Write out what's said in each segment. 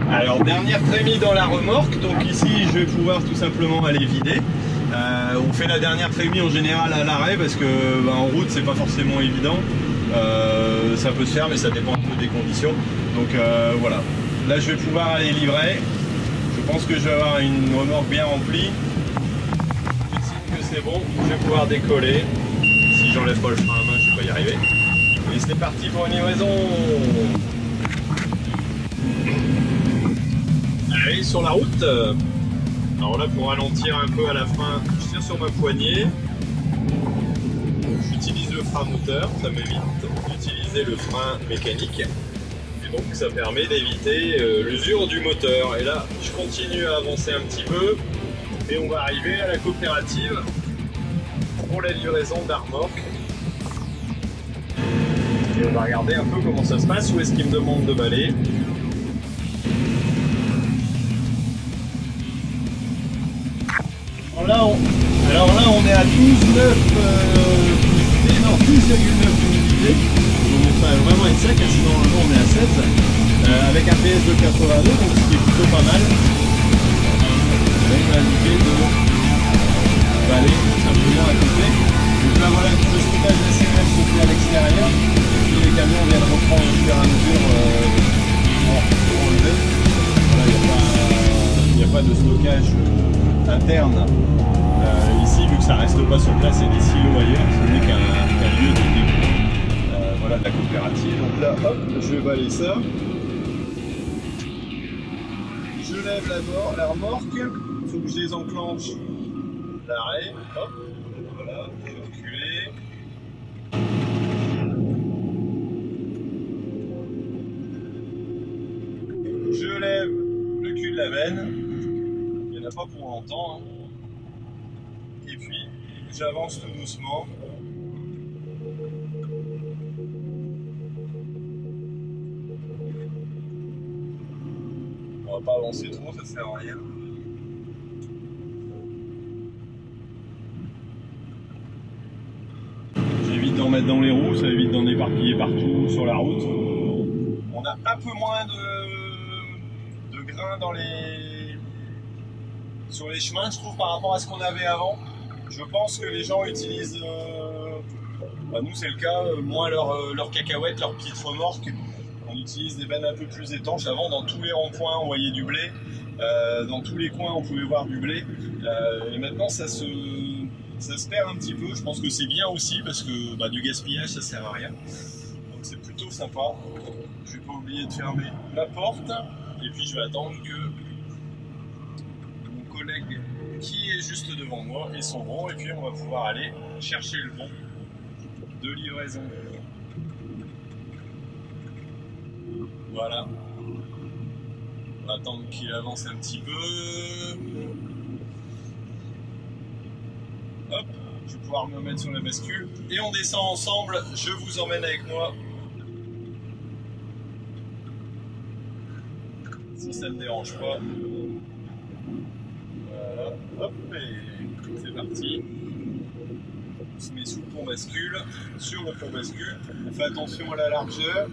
Alors dernière trémie dans la remorque, donc ici je vais pouvoir tout simplement aller vider. On fait la dernière trémie en général à l'arrêt parce que en route c'est pas forcément évident. Ça peut se faire mais ça dépend un peu des conditions. Donc voilà, là je vais pouvoir aller livrer. Je pense que je vais avoir une remorque bien remplie. Tout de suite que c'est bon, je vais pouvoir décoller. Si j'enlève pas le frein à main, je vais pas y arriver. Et c'est parti pour une livraison. Allez, sur la route. Alors là, pour ralentir un peu à la fin, je tire sur ma poignée. J'utilise le frein moteur, ça m'évite d'utiliser le frein mécanique. Et donc ça permet d'éviter l'usure du moteur. Et là, je continue à avancer un petit peu. Et on va arriver à la coopérative pour la livraison d'Armorque. Et on va regarder un peu comment ça se passe, où est-ce qu'il me demande de baler. Alors là on est à 12,9 humidité, non 12,9 humidité. Donc ça va vraiment être sec, sinon normalement on est à 16. Avec un PS de 82, donc ce qui est plutôt pas mal. Là il m'a indiqué de baler tout simplement à côté. Donc là voilà, tout le stockage SMF se fait à l'extérieur. Et les camions viennent reprendre au fur et à mesure pour enlever. Voilà, il n'y a pas de stockage interne. Ici, vu que ça reste pas sur place, il y a des silos ailleurs, ce n'est qu'un lieu de dépôt voilà, de la coopérative. Donc là, hop, je vais balayer ça. Je lève la remorque, il faut que je désenclenche l'arrêt. Hop, voilà, je vais reculer. Je lève le cul de la benne. Il n'y en a pas pour longtemps. Hein. Et puis, j'avance tout doucement. On va pas avancer trop, ça sert à rien. J'évite d'en mettre dans les roues, ça évite d'en éparpiller partout sur la route. On a un peu moins de grains sur les chemins, je trouve, par rapport à ce qu'on avait avant. Je pense que les gens utilisent, nous c'est le cas, moins leurs cacahuètes, leurs petites remorques. On utilise des bennes un peu plus étanches. Avant, dans tous les ronds-points, on voyait du blé. Dans tous les coins, on pouvait voir du blé. Et maintenant, ça se perd un petit peu. Je pense que c'est bien aussi parce que du gaspillage, ça sert à rien. Donc c'est plutôt sympa. Je vais pas oublier de fermer la porte. Et puis je vais attendre que mon collègue qui est juste devant moi et son bon, et puis on va pouvoir aller chercher le bon de livraison. Voilà. On va attendre qu'il avance un petit peu. Hop, je vais pouvoir me mettre sur la bascule et on descend ensemble. Je vous emmène avec moi. Si ça ne dérange pas. Voilà, hop, et c'est parti. On se met sous le pont bascule, sur le pont bascule. On fait attention à la largeur,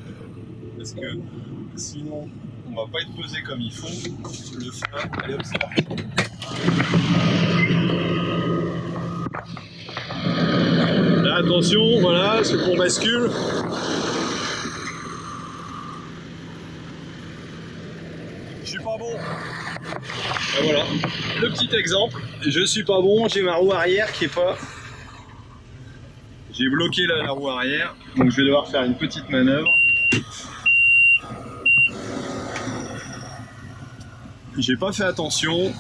parce que sinon on va pas être pesé comme il faut. Le frein, allez hop, c'est parti. Là, attention, voilà, ce pont bascule. Je suis pas bon. Ben voilà, le petit exemple. Je suis pas bon, j'ai ma roue arrière qui est pas... J'ai bloqué la roue arrière, donc je vais devoir faire une petite manœuvre. J'ai pas fait attention.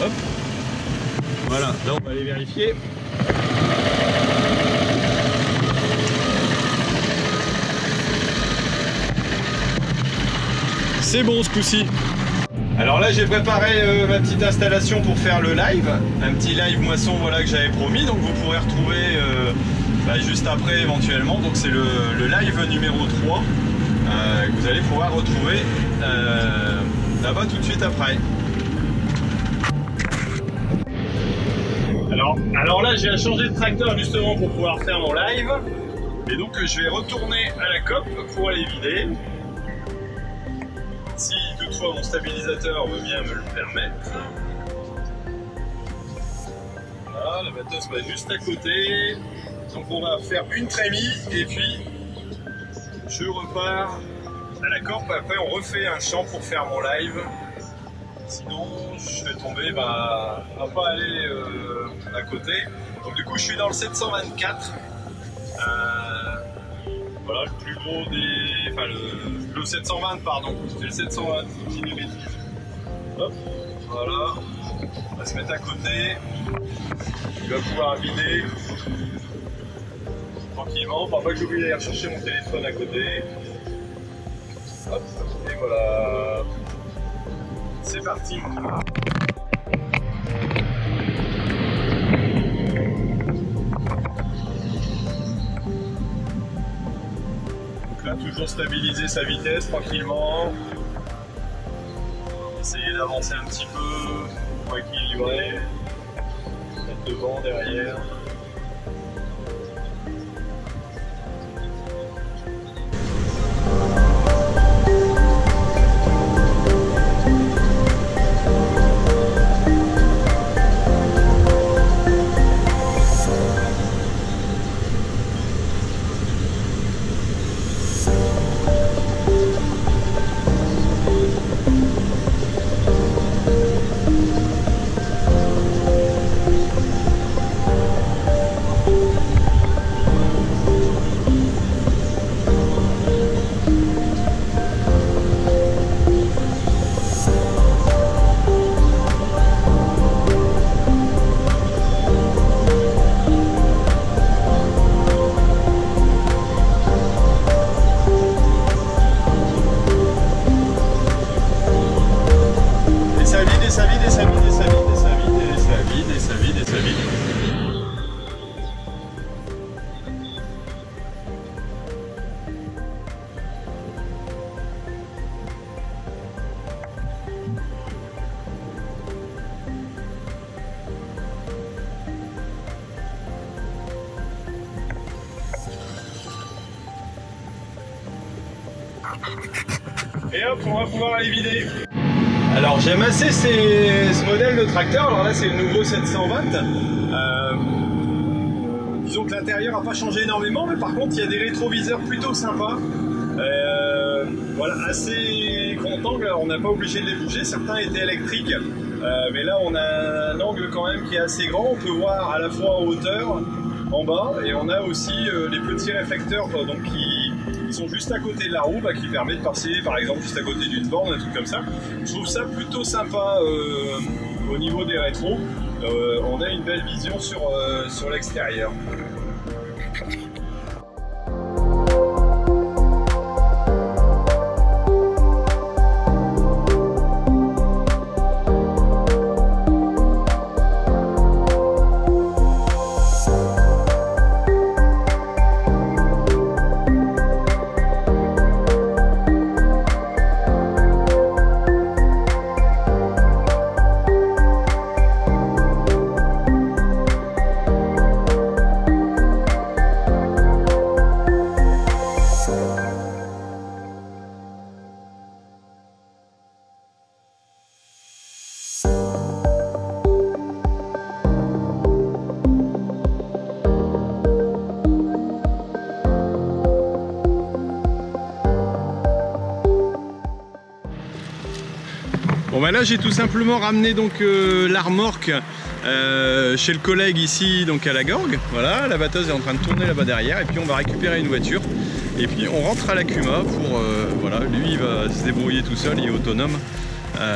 Hop. Voilà, là on va aller vérifier. C'est bon ce coup-ci. Alors là j'ai préparé ma petite installation pour faire le live, un petit live moisson voilà, que j'avais promis, donc vous pourrez retrouver juste après éventuellement, donc c'est le live numéro 3 que vous allez pouvoir retrouver là-bas tout de suite après. Alors là, j'ai changé de tracteur justement pour pouvoir faire mon live. Et donc je vais retourner à la COP pour aller vider. Si toutefois mon stabilisateur veut bien me le permettre. Voilà, la batteuse va juste à côté. Donc on va faire une trémie et puis je repars à la COP. Après on refait un champ pour faire mon live. Sinon je vais tomber à pas aller à côté. Donc du coup je suis dans le 724. Voilà, le plus gros des... Enfin, le 720, pardon. C'est le 720 qui est négatif. Hop, voilà. On va se mettre à côté. Il va pouvoir vider. Tranquillement. Pour pas que j'oublie d'aller chercher mon téléphone à côté. Hop, et voilà. C'est parti. Là, toujours stabiliser sa vitesse tranquillement, essayer d'avancer un petit peu pour équilibrer, mettre devant, derrière. Et hop, on va pouvoir aller vider. Alors j'aime assez ce modèle de tracteur. Alors là c'est le nouveau 720. Disons que l'intérieur n'a pas changé énormément, mais par contre il y a des rétroviseurs plutôt sympas. Voilà, assez grand angle. Alors on n'a pas obligé de les bouger. Certains étaient électriques, mais là on a un angle quand même qui est assez grand. On peut voir à la fois en hauteur, en bas, et on a aussi les petits réflecteurs donc qui sont juste à côté de la roue, qui permet de passer par exemple juste à côté d'une borne, un truc comme ça. Je trouve ça plutôt sympa au niveau des rétros. On a une belle vision sur l'extérieur. Bon bah là j'ai tout simplement ramené donc la remorque chez le collègue ici donc à la Gorgue. Voilà, la batteuse est en train de tourner là-bas derrière et puis on va récupérer une voiture et puis on rentre à la Cuma pour voilà, lui il va se débrouiller tout seul, il est autonome.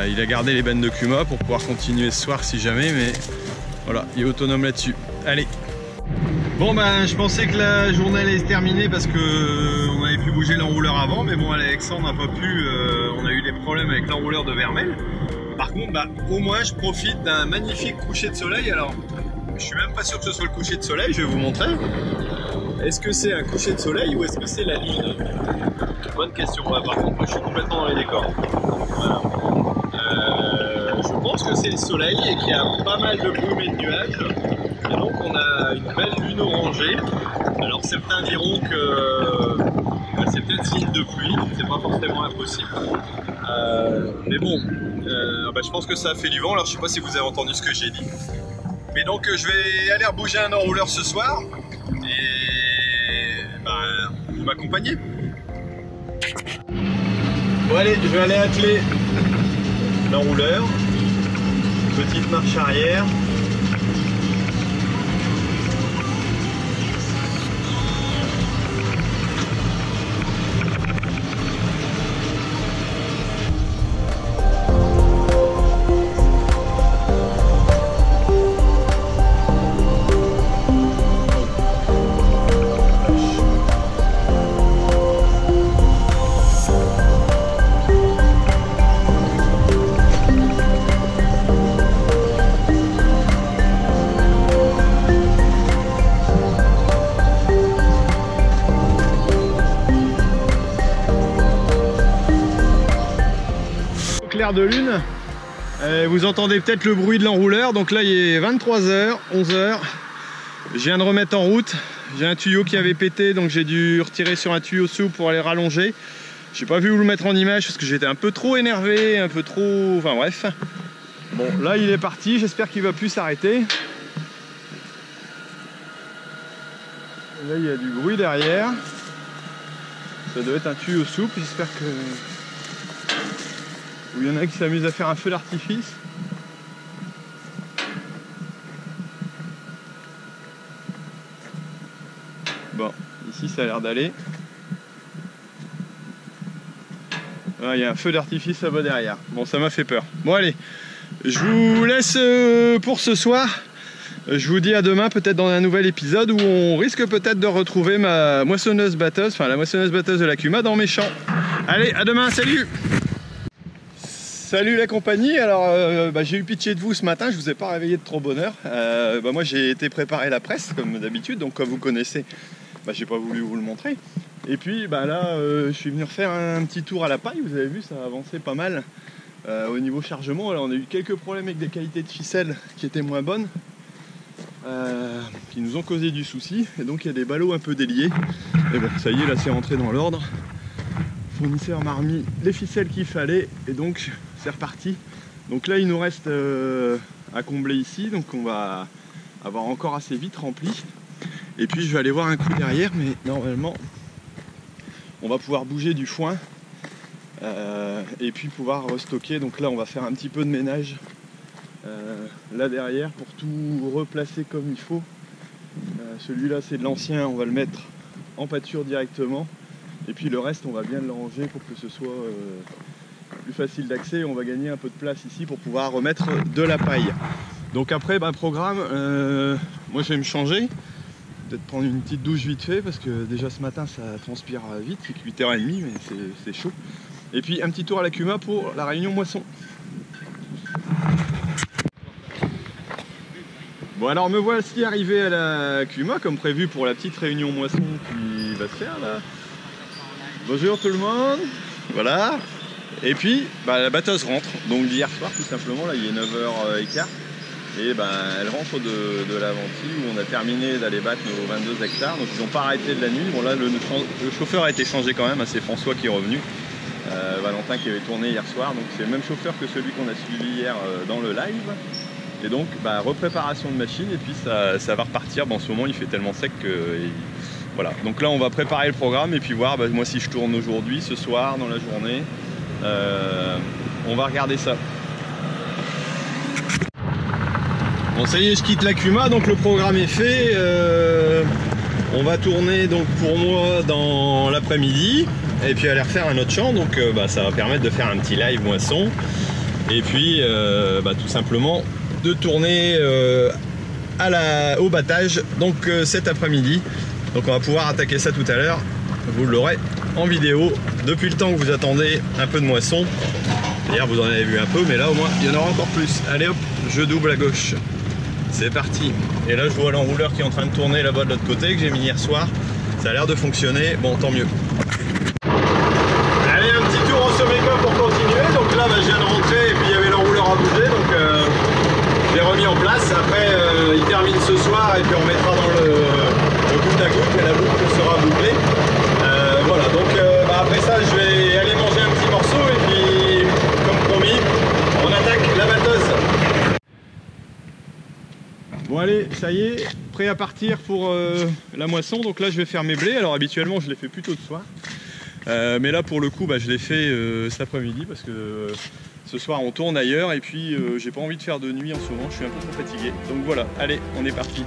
Il a gardé les bennes de Cuma pour pouvoir continuer ce soir si jamais, mais voilà, il est autonome là-dessus. Allez. Bon ben je pensais que la journée allait se terminer parce que on avait pu bouger l'enrouleur avant, mais bon Alexandre n'a pas pu, on a eu des problèmes avec l'enrouleur de Vermel. Par contre au moins je profite d'un magnifique coucher de soleil. Alors je suis même pas sûr que ce soit le coucher de soleil, je vais vous montrer. Est-ce que c'est un coucher de soleil ou est-ce que c'est la lune? Bonne question. Ouais, par contre moi je suis complètement dans les décors. Voilà. Je pense que c'est le soleil et qu'il y a pas mal de brume et de nuages. Et donc on a une belle lune orangée. Alors certains diront que c'est peut-être signe de pluie, c'est pas forcément impossible. Mais bon, je pense que ça a fait du vent, alors je sais pas si vous avez entendu ce que j'ai dit. Mais donc je vais aller rebouger un enrouleur ce soir. Et vous m'accompagnez. Bon allez, je vais aller atteler l'enrouleur. Petite marche arrière. Clair de lune, vous entendez peut-être le bruit de l'enrouleur. Donc là il est 23h, 11h, je viens de remettre en route. J'ai un tuyau qui avait pété, donc j'ai dû retirer sur un tuyau sous pour aller rallonger. J'ai pas vu où le mettre en image parce que j'étais un peu trop énervé, un peu trop... enfin bref. Bon là il est parti, j'espère qu'il va plus s'arrêter. Là il y a du bruit derrière, ça doit être un tuyau souple, j'espère que... où il y en a qui s'amusent à faire un feu d'artifice. Bon, ici ça a l'air d'aller. Ah, il y a un feu d'artifice là-bas derrière. Bon, ça m'a fait peur. Bon allez, je vous laisse pour ce soir. Je vous dis à demain, peut-être dans un nouvel épisode où on risque peut-être de retrouver ma moissonneuse batteuse, enfin la moissonneuse batteuse de la Kuma dans mes champs. Allez, à demain, salut! Salut la compagnie, alors j'ai eu pitié de vous ce matin, je vous ai pas réveillé de trop bonne heure. Moi j'ai été préparer la presse comme d'habitude, donc comme vous connaissez, j'ai pas voulu vous le montrer. Et puis là je suis venu refaire un petit tour à la paille, vous avez vu ça a avancé pas mal au niveau chargement. Alors on a eu quelques problèmes avec des qualités de ficelle qui étaient moins bonnes, qui nous ont causé du souci, et donc il y a des ballots un peu déliés. Et bon ça y est, là c'est rentré dans l'ordre. Le fournisseur m'a remis les ficelles qu'il fallait et donc c'est reparti. Donc là il nous reste à combler ici, donc on va avoir encore assez vite rempli. Et puis je vais aller voir un coup derrière, mais normalement on va pouvoir bouger du foin et puis pouvoir restocker. Donc là on va faire un petit peu de ménage là derrière pour tout replacer comme il faut. Celui-là c'est de l'ancien, on va le mettre en pâture directement. Et puis le reste on va bien le ranger pour que ce soit plus facile d'accès. On va gagner un peu de place ici pour pouvoir remettre de la paille. Donc après programme, moi je vais me changer, peut-être prendre une petite douche vite fait parce que déjà ce matin ça transpire vite, c'est que 8h30 mais c'est chaud. Et puis un petit tour à la Kuma pour la réunion moisson. Bon alors me voici arrivé à la Kuma comme prévu pour la petite réunion moisson qui va se faire là. Bonjour tout le monde, voilà. Et puis la batteuse rentre, donc d'hier soir tout simplement, là il est 9h15. Et elle rentre de l'Avanti où on a terminé d'aller battre nos 22 hectares. Donc ils n'ont pas arrêté de la nuit. Bon là le chauffeur a été changé quand même, c'est François qui est revenu. Valentin qui avait tourné hier soir, donc c'est le même chauffeur que celui qu'on a suivi hier dans le live. Et donc repréparation de machine et puis ça va repartir. En ce moment il fait tellement sec que... Voilà, donc là on va préparer le programme et puis voir moi si je tourne aujourd'hui, ce soir, dans la journée. On va regarder ça. Bon ça y est, je quitte la Kuma, donc le programme est fait. On va tourner donc pour moi dans l'après-midi et puis aller refaire un autre champ, donc ça va permettre de faire un petit live moisson. Et puis tout simplement de tourner au battage donc cet après-midi. Donc on va pouvoir attaquer ça tout à l'heure, vous l'aurez en vidéo, depuis le temps que vous attendez un peu de moisson. Hier vous en avez vu un peu, mais là au moins il y en aura encore plus. Allez hop, je double à gauche, c'est parti. Et là je vois l'enrouleur qui est en train de tourner là-bas de l'autre côté, que j'ai mis hier soir. Ça a l'air de fonctionner, bon tant mieux. Allez, un petit tour en Someco pour continuer. Donc là je viens de rentrer et puis il y avait l'enrouleur à bouger, donc je l'ai remis en place. masse. Après, il termine ce soir et puis on mettra dans le goutte à goutte et la boucle sera bouclée. Voilà, donc après ça, je vais aller manger un petit morceau et puis, comme promis, on attaque la batteuse. Bon allez, ça y est, prêt à partir pour la moisson. Donc là je vais faire mes blés. Alors habituellement je les fais plutôt le soir, mais là pour le coup je l'ai fait cet après-midi parce que ce soir on tourne ailleurs et puis j'ai pas envie de faire de nuit en ce moment, je suis un peu trop fatigué. Donc voilà, allez, on est parti.